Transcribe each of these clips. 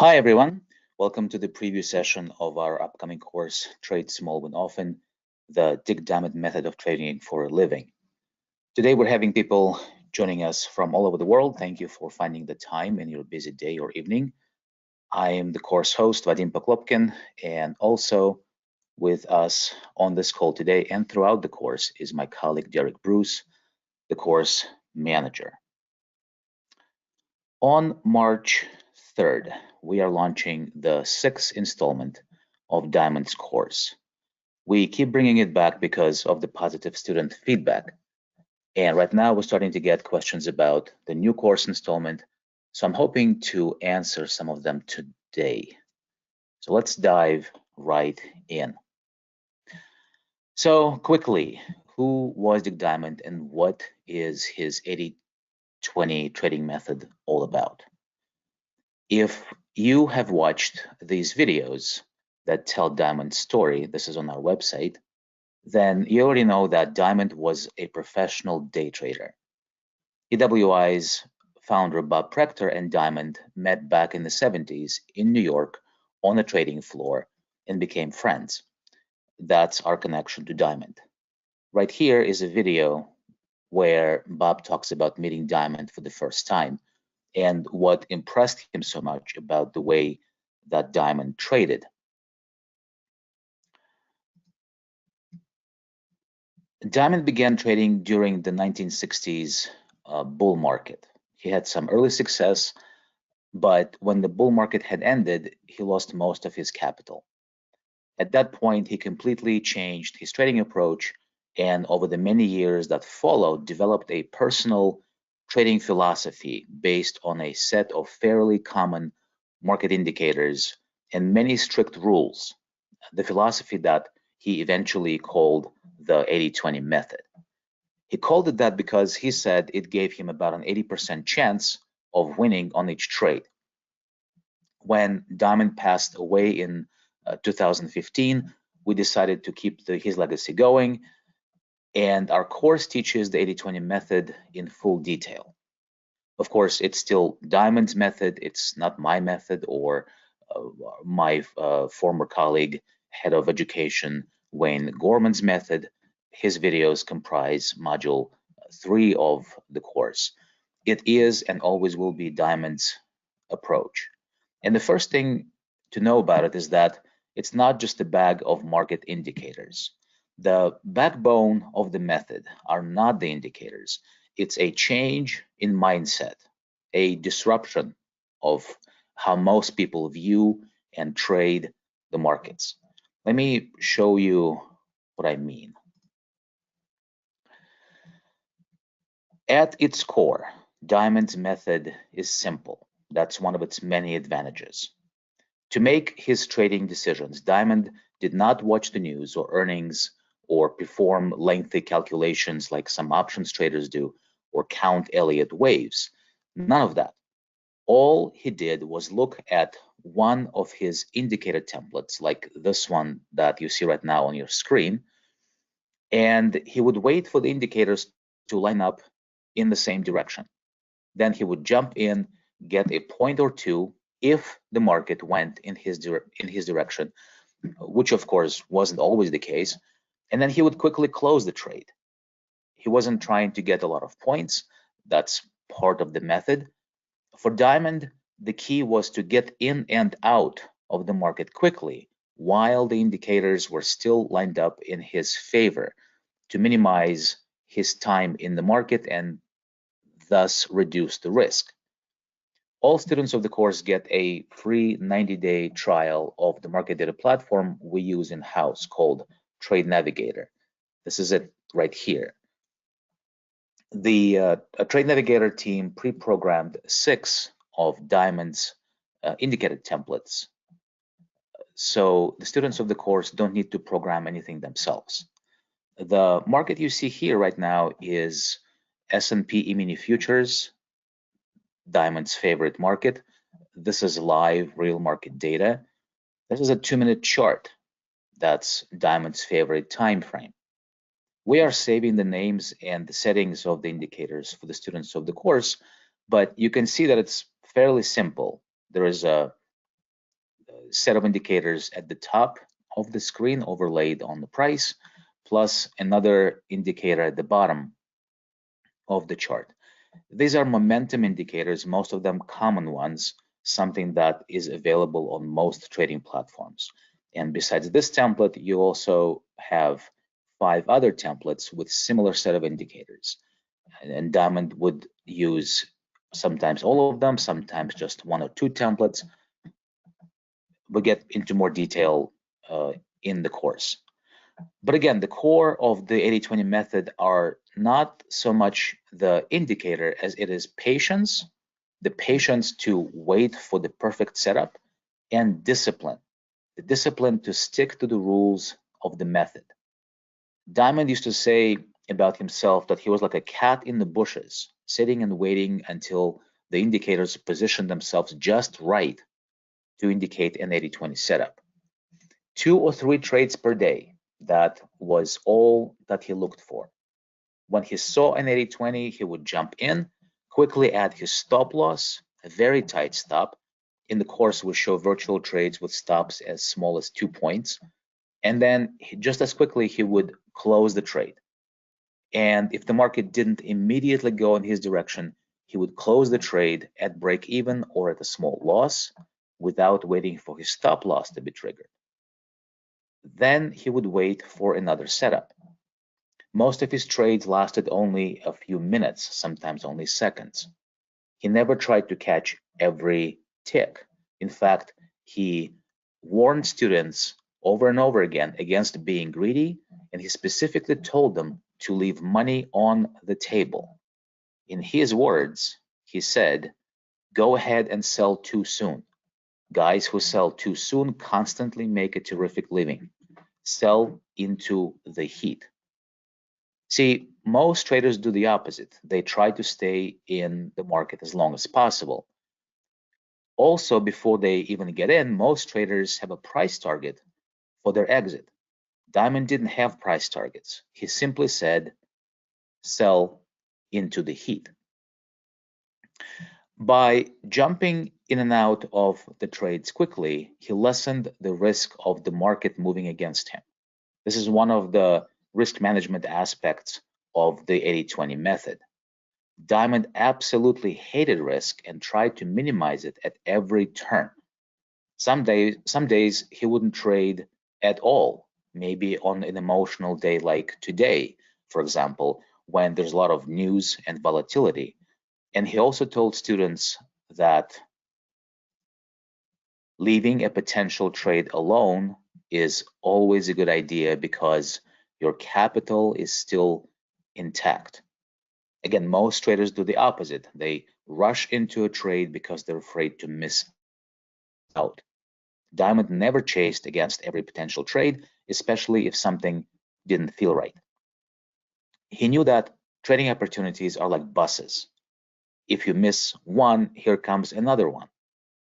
Hi, everyone. Welcome to the preview session of our upcoming course, Trade Small Win Often, the Dig Diamond method of trading for a living. Today, we're having people joining us from all over the world. Thank you for finding the time in your busy day or evening. I am the course host, Vadim Pokhlebkin, and also with us on this call today and throughout the course is my colleague, Derek Bruce, the course manager. On March 3rd, we are launching the 6th installment of Diamond's course. We keep bringing it back because of the positive student feedback. And right now we're starting to get questions about the new course installment. So I'm hoping to answer some of them today. So let's dive right in. So quickly, who was Dick Diamond and what is his 80-20 trading method all about? If you have watched these videos that tell Diamond's story, this is on our website, then you already know that Diamond was a professional day trader. EWI's founder Bob Prechter and Diamond met back in the 70s in New York on a trading floor and became friends. That's our connection to Diamond. Right here is a video where Bob talks about meeting Diamond for the first time and what impressed him so much about the way that Diamond traded. Diamond began trading during the 1960s bull market. He had some early success, but when the bull market had ended, he lost most of his capital. At that point, he completely changed his trading approach, and over the many years that followed, developed a personal trading philosophy based on a set of fairly common market indicators and many strict rules, the philosophy that he eventually called the 80-20 method. He called it that because he said it gave him about an 80% chance of winning on each trade. When Diamond passed away in 2015, we decided to keep his legacy going, and our course teaches the 80-20 method in full detail. Of course, it's still Diamond's method. It's not my method or my former colleague, head of education, Wayne Gorman's method. His videos comprise module 3 of the course. It is and always will be Diamond's approach. And the first thing to know about it is that it's not just a bag of market indicators. The backbone of the method are not the indicators. It's a change in mindset, a disruption of how most people view and trade the markets. Let me show you what I mean. At its core, Diamond's method is simple. That's one of its many advantages. To make his trading decisions, Diamond did not watch the news or earnings or perform lengthy calculations like some options traders do or count Elliott waves. None of that. All he did was look at one of his indicator templates, like this one that you see right now on your screen, and he would wait for the indicators to line up in the same direction. Then he would jump in, get a point or two if the market went in his direction, which of course wasn't always the case, and then he would quickly close the trade. He wasn't trying to get a lot of points. That's part of the method. For Diamond, the key was to get in and out of the market quickly while the indicators were still lined up in his favor to minimize his time in the market and thus reduce the risk. All students of the course get a free 90-day trial of the market data platform we use in-house called Trade Navigator. This is it right here. The Trade Navigator team pre-programmed 6 of Diamond's indicator templates. So the students of the course don't need to program anything themselves. The market you see here right now is S&P E-mini futures, Diamond's favorite market. This is live real market data. This is a 2-minute chart. That's Diamond's favorite time frame. We are saving the names and the settings of the indicators for the students of the course, but you can see that it's fairly simple. There is a set of indicators at the top of the screen overlaid on the price, plus another indicator at the bottom of the chart. These are momentum indicators, most of them common ones, something that is available on most trading platforms. And besides this template, you also have 5 other templates with similar set of indicators. And Diamond would use sometimes all of them, sometimes just 1 or 2 templates. We'll get into more detail in the course. But again, the core of the 80-20 method are not so much the indicator as it is patience, the patience to wait for the perfect setup, and discipline, the discipline to stick to the rules of the method. Diamond used to say about himself that he was like a cat in the bushes, sitting and waiting until the indicators positioned themselves just right to indicate an 80-20 setup. 2 or 3 trades per day, that was all that he looked for. When he saw an 80-20, he would jump in, quickly add his stop loss, a very tight stop. In the course, we show virtual trades with stops as small as 2 points. And then just as quickly, he would close the trade. And if the market didn't immediately go in his direction, he would close the trade at break even or at a small loss without waiting for his stop loss to be triggered. Then he would wait for another setup. Most of his trades lasted only a few minutes, sometimes only seconds. He never tried to catch every tick. In fact, he warned students over and over again against being greedy, and he specifically told them to leave money on the table. In his words, he said, "Go ahead and sell too soon. Guys who sell too soon constantly make a terrific living. Sell into the heat." See, most traders do the opposite. They try to stay in the market as long as possible. Also, before they even get in, most traders have a price target for their exit. Diamond didn't have price targets. He simply said, sell into the heat. By jumping in and out of the trades quickly, he lessened the risk of the market moving against him. This is one of the risk management aspects of the 80-20 method. Diamond absolutely hated risk and tried to minimize it at every turn. Some days he wouldn't trade at all, maybe on an emotional day like today, for example, when there's a lot of news and volatility. And he also told students that leaving a potential trade alone is always a good idea because your capital is still intact. Again, most traders do the opposite. They rush into a trade because they're afraid to miss out. Diamond never chased against every potential trade, especially if something didn't feel right. He knew that trading opportunities are like buses. If you miss one, here comes another one.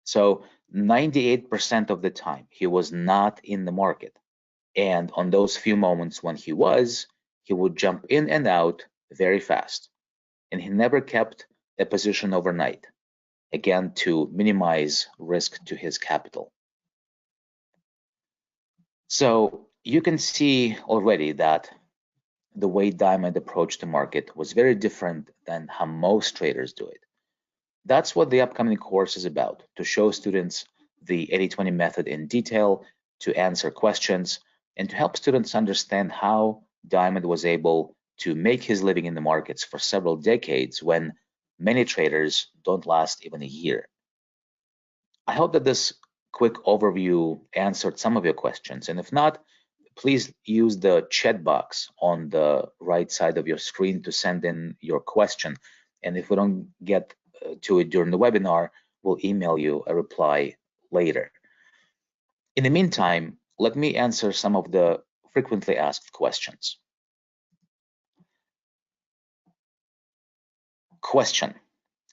So 98% of the time, he was not in the market. And on those few moments when he was, he would jump in and out very fast. And he never kept a position overnight, again, to minimize risk to his capital. So you can see already that the way Diamond approached the market was very different than how most traders do it. That's what the upcoming course is about, to show students the 80-20 method in detail, to answer questions, and to help students understand how Diamond was able to make his living in the markets for several decades when many traders don't last even a year. I hope that this quick overview answered some of your questions, and if not, please use the chat box on the right side of your screen to send in your question. And if we don't get to it during the webinar, we'll email you a reply later. In the meantime, let me answer some of the frequently asked questions. Question: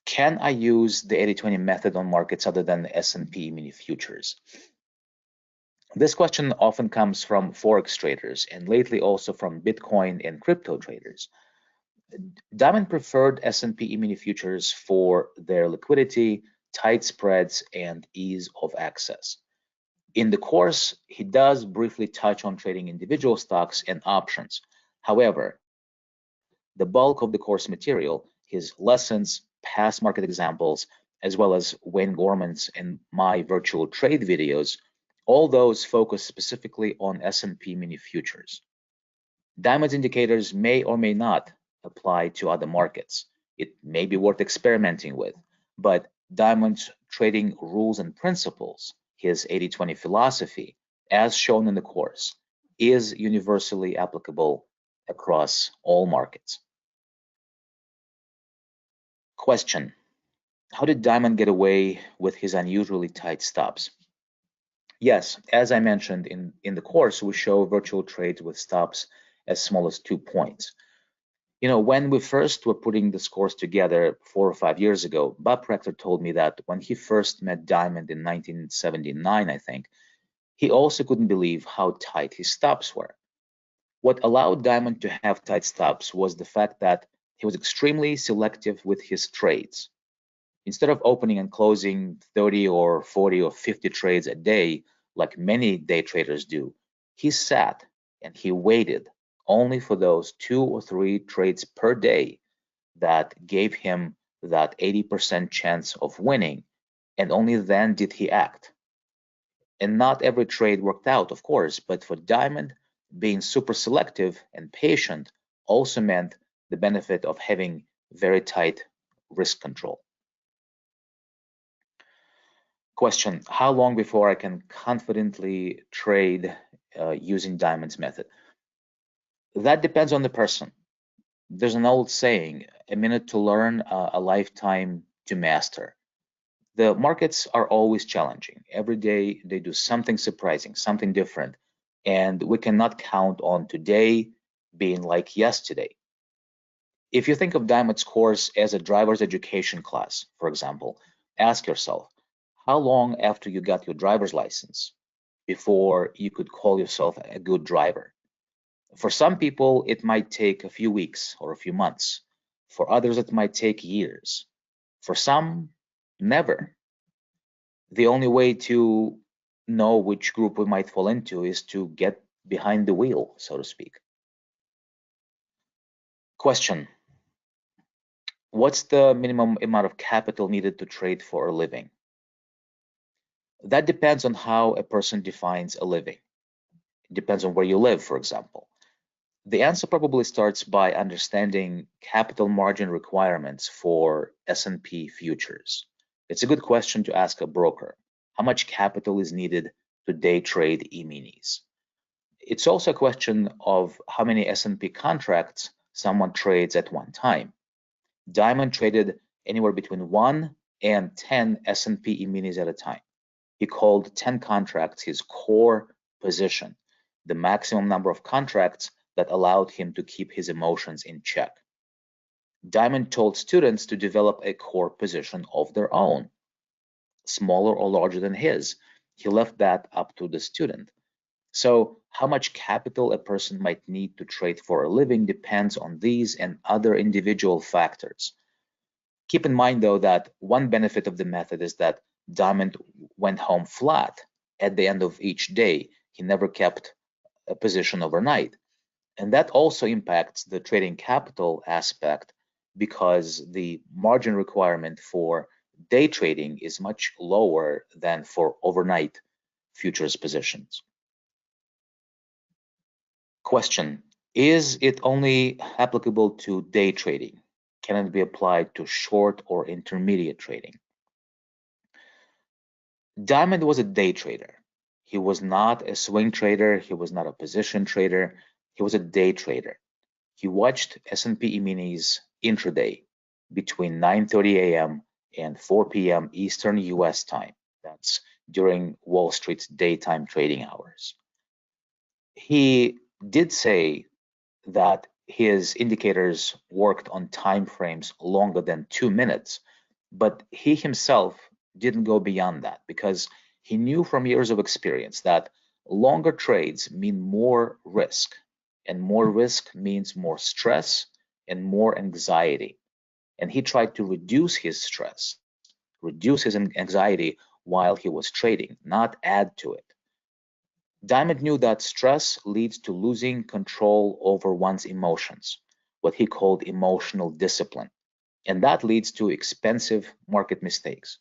can I use the 80-20 method on markets other than S&P mini futures? This question often comes from Forex traders and lately also from Bitcoin and crypto traders. Diamond preferred S&P mini futures for their liquidity, tight spreads, and ease of access. In the course, he does briefly touch on trading individual stocks and options. However, the bulk of the course material, his lessons, past market examples, as well as Wayne Gorman's and my virtual trade videos, all those focus specifically on S&P mini futures. Diamond's indicators may or may not apply to other markets. It may be worth experimenting with, but Diamond's trading rules and principles, his 80-20 philosophy, as shown in the course, is universally applicable across all markets. Question: how did Diamond get away with his unusually tight stops? Yes, as I mentioned in the course, we show virtual trades with stops as small as 2 points. You know, when we first were putting this course together 4 or 5 years ago, Bob Proctor told me that when he first met Diamond in 1979, I think, he also couldn't believe how tight his stops were. What allowed Diamond to have tight stops was the fact that he was extremely selective with his trades. Instead of opening and closing 30 or 40 or 50 trades a day, like many day traders do, he sat and he waited only for those 2 or 3 trades per day that gave him that 80% chance of winning, and only then did he act. And not every trade worked out, of course, but for Diamond, being super selective and patient also meant the benefit of having very tight risk control. Question: how long before I can confidently trade using Diamond's method? That depends on the person. There's an old saying, a minute to learn, a lifetime to master. The markets are always challenging. Every day they do something surprising, something different, and we cannot count on today being like yesterday. If you think of Diamond's course as a driver's education class, for example, ask yourself, how long after you got your driver's license before you could call yourself a good driver? For some people, it might take a few weeks or a few months. For others, it might take years. For some, never. The only way to know which group we might fall into is to get behind the wheel, so to speak. Question: what's the minimum amount of capital needed to trade for a living? That depends on how a person defines a living. It depends on where you live, for example. The answer probably starts by understanding capital margin requirements for S&P futures. It's a good question to ask a broker. How much capital is needed to day trade E-minis? It's also a question of how many S&P contracts someone trades at one time. Diamond traded anywhere between 1 and 10 S&P E-minis at a time. He called 10 contracts his core position, the maximum number of contracts that allowed him to keep his emotions in check. Diamond told students to develop a core position of their own, smaller or larger than his. He left that up to the student. So how much capital a person might need to trade for a living depends on these and other individual factors. Keep in mind, though, that one benefit of the method is that Diamond went home flat at the end of each day. He never kept a position overnight. And that also impacts the trading capital aspect because the margin requirement for day trading is much lower than for overnight futures positions. Question: is it only applicable to day trading? Can it be applied to short or intermediate trading? Diamond was a day trader. He was not a swing trader. He was not a position trader. He was a day trader. He watched S&P E-minis intraday between 9:30 a.m. and 4 p.m. Eastern US time. That's during Wall Street's daytime trading hours. He did say that his indicators worked on time frames longer than 2 minutes, but he himself didn't go beyond that because he knew from years of experience that longer trades mean more risk, and more risk means more stress and more anxiety. And he tried to reduce his stress, reduce his anxiety while he was trading, not add to it. Diamond knew that stress leads to losing control over one's emotions, what he called emotional discipline, and that leads to expensive market mistakes.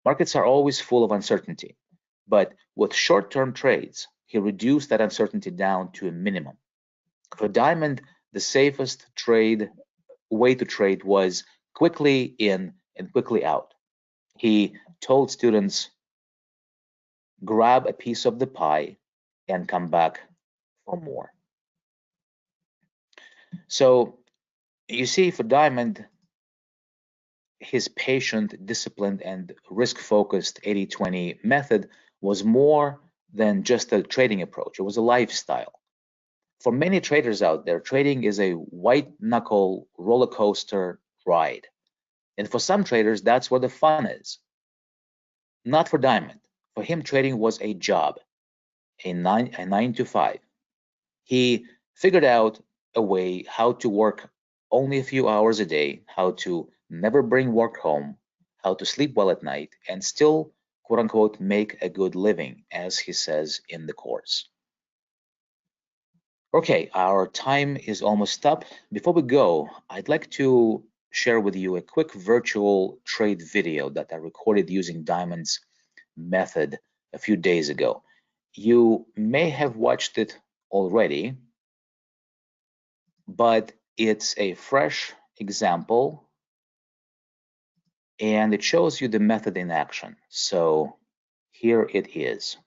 Markets are always full of uncertainty, but with short-term trades, he reduced that uncertainty down to a minimum. For Diamond, the safest trade way to trade was quickly in and quickly out. He told students, grab a piece of the pie and come back for more. So you see, for Diamond, his patient, disciplined, and risk-focused 80-20 method was more than just a trading approach. It was a lifestyle. For many traders out there, trading is a white-knuckle roller coaster ride. And for some traders, that's where the fun is. Not for Diamond. For him, trading was a job, a nine to five. He figured out a way how to work only a few hours a day, how to never bring work home, how to sleep well at night, and still, quote unquote, make a good living, as he says in the course. Okay, our time is almost up. Before we go, I'd like to share with you a quick virtual trade video that I recorded using Diamond's method a few days ago. You may have watched it already, but it's a fresh example and it shows you the method in action. So here it is.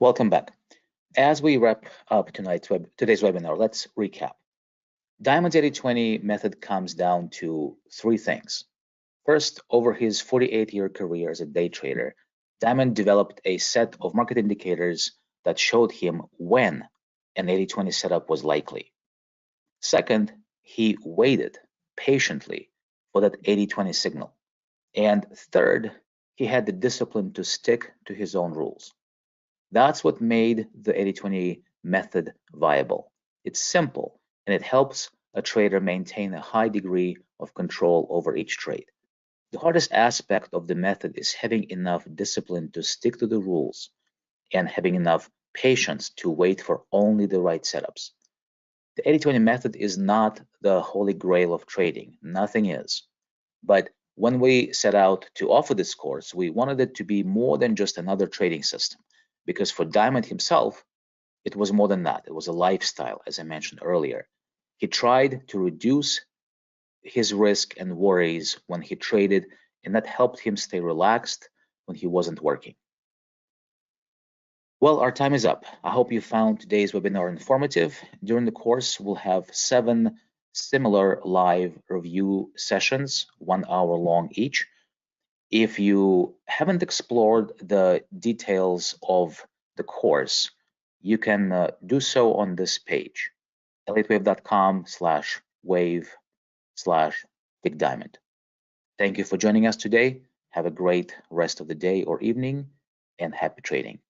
Welcome back. As we wrap up today's webinar, let's recap. Diamond's 80-20 method comes down to three things. First, over his 48-year career as a day trader, Diamond developed a set of market indicators that showed him when an 80-20 setup was likely. Second, he waited patiently for that 80-20 signal. And third, he had the discipline to stick to his own rules. That's what made the 80-20 method viable. It's simple, and it helps a trader maintain a high degree of control over each trade. The hardest aspect of the method is having enough discipline to stick to the rules and having enough patience to wait for only the right setups. The 80-20 method is not the holy grail of trading. Nothing is. But when we set out to offer this course, we wanted it to be more than just another trading system, because for Diamond himself, it was more than that. It was a lifestyle, as I mentioned earlier. He tried to reduce his risk and worries when he traded, and that helped him stay relaxed when he wasn't working. Well, our time is up. I hope you found today's webinar informative. During the course, we'll have 7 similar live review sessions, 1 hour long each. If you haven't explored the details of the course, you can do so on this page, elitewave.com/wave/bigdiamond. Thank you for joining us today. Have a great rest of the day or evening, and happy trading.